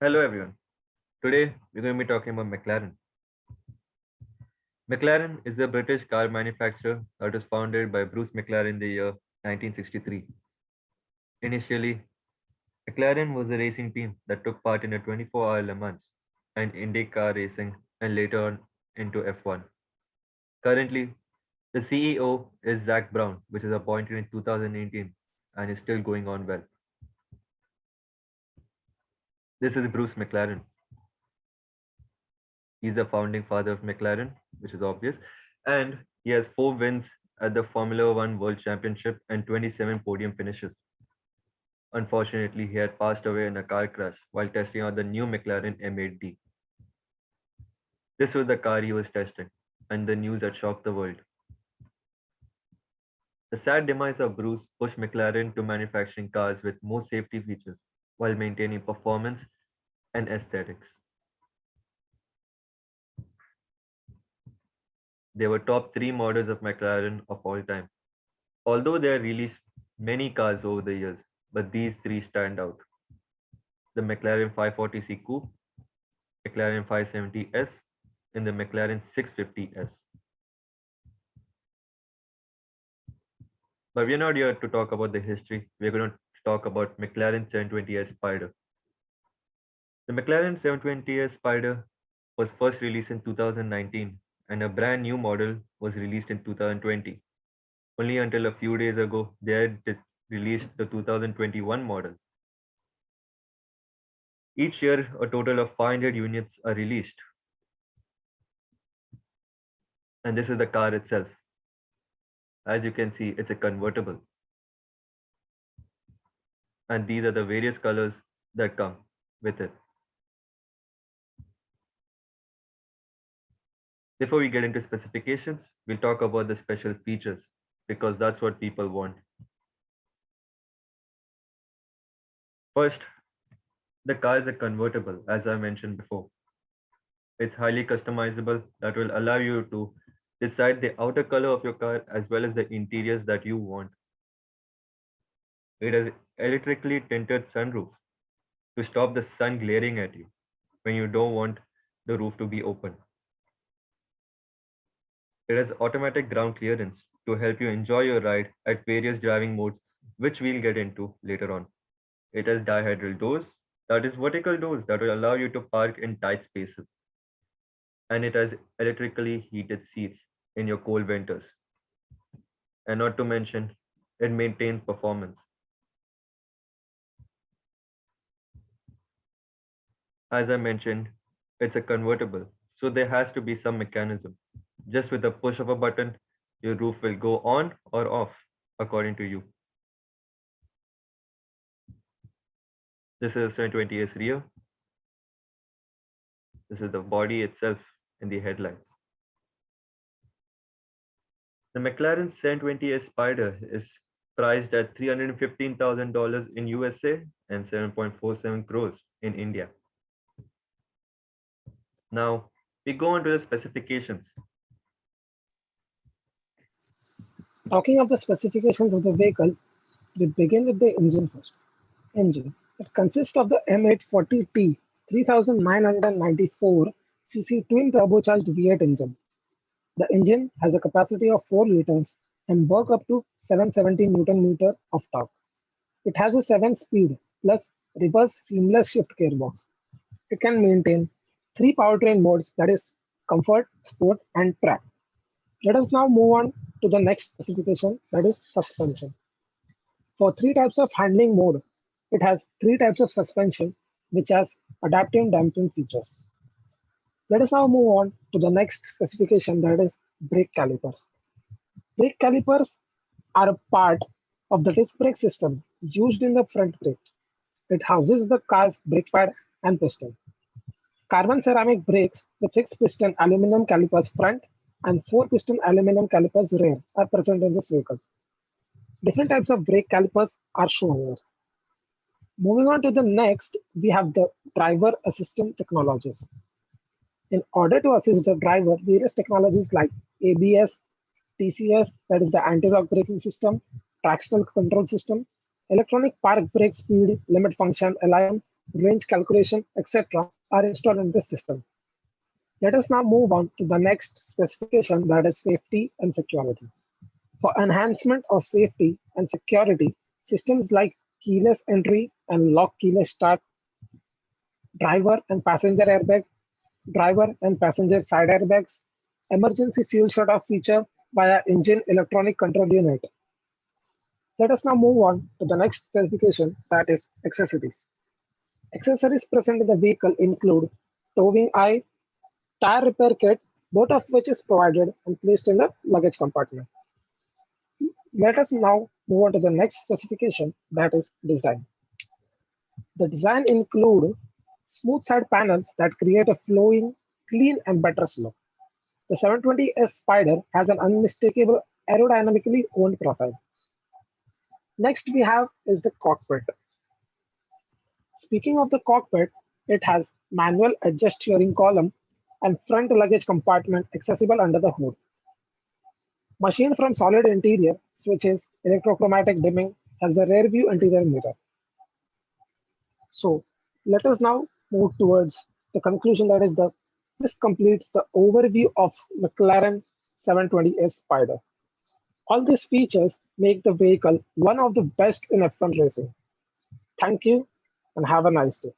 Hello everyone. Today we're going to be talking about McLaren. McLaren is a British car manufacturer that was founded by Bruce McLaren in the year 1963. Initially, McLaren was a racing team that took part in a 24-hour Le Mans and IndyCar racing and later on into F1. Currently, the CEO is Zak Brown, which was appointed in 2018 and is still going on well. This is Bruce McLaren. He's the founding father of McLaren, which is obvious, and he has 4 wins at the Formula One World Championship and 27 podium finishes. Unfortunately, he had passed away in a car crash while testing out the new McLaren M8D. This was the car he was testing, and the news that shocked the world. The sad demise of Bruce pushed McLaren to manufacturing cars with more safety features while maintaining performance and aesthetics. They were top 3 models of McLaren of all time. Although they have released many cars over the years, but these three stand out. The McLaren 540C Coupe, McLaren 570S, and the McLaren 650S. But we're not here to talk about the history. We're going to talk about McLaren 720S Spider. The McLaren 720S Spider was first released in 2019 and a brand new model was released in 2020. Only until a few days ago, they had released the 2021 model. Each year, a total of 500 units are released. And this is the car itself. As you can see, it's a convertible. And these are the various colors that come with it. Before we get into specifications, we'll talk about the special features because that's what people want. First, the car is a convertible, as I mentioned before. It's highly customizable that will allow you to decide the outer color of your car as well as the interiors that you want. It has electrically tinted sunroof to stop the sun glaring at you when you don't want the roof to be open. It has automatic ground clearance to help you enjoy your ride at various driving modes, which we'll get into later on. It has dihedral doors, that is vertical doors that will allow you to park in tight spaces. And it has electrically heated seats in your cold winters. And not to mention, it maintains performance. As I mentioned, it's a convertible, so there has to be some mechanism. Just with the push of a button, your roof will go on or off according to you. This is 720S rear. This is the body itself in the headlights. The McLaren 720S Spider is priced at $315,000 in USA and 7.47 crores in India. Now, we go on to the specifications. Talking of the specifications of the vehicle, we begin with the engine first. Engine. It consists of the M840T 3994cc twin turbocharged V8 engine. The engine has a capacity of 4 liters and work up to 770 Newton meter of torque. It has a 7-speed plus reverse seamless shift gearbox. It can maintain 3 powertrain modes, that is comfort, sport and track. Let us now move on to the next specification, that is suspension. For 3 types of handling mode, it has 3 types of suspension which has adaptive damping features. Let us now move on to the next specification, that is brake calipers. Brake calipers are a part of the disc brake system used in the front brake. It houses the car's brake pad and piston. Carbon ceramic brakes with 6-piston aluminum calipers front and 4-piston aluminum calipers rear are present in this vehicle. Different types of brake calipers are shown here. Moving on to the next, we have the driver assistant technologies. In order to assist the driver, various technologies like ABS, TCS, that is the anti-lock braking system, traction control system, electronic park brake speed limit function, LIM, range calculation, etc. are installed in this system. Let us now move on to the next specification, that is safety and security. For enhancement of safety and security, systems like keyless entry and lock keyless start, driver and passenger airbag, driver and passenger side airbags, emergency fuel shut-off feature via engine electronic control unit. Let us now move on to the next specification, that is accessories. Accessories present in the vehicle include towing eye, tire repair kit, both of which is provided and placed in the luggage compartment. Let us now move on to the next specification, that is design. The design include smooth side panels that create a flowing, clean and buttress look. The 720S Spider has an unmistakable aerodynamically owned profile. Next we have is the cockpit. Speaking of the cockpit, it has manual adjust steering column and front luggage compartment accessible under the hood. Machined from solid interior, switches, electrochromatic dimming, has a rear view interior mirror. So let us now move towards the conclusion, that is this completes the overview of McLaren 720S Spider. All these features make the vehicle one of the best in F1 racing. Thank you and have a nice day.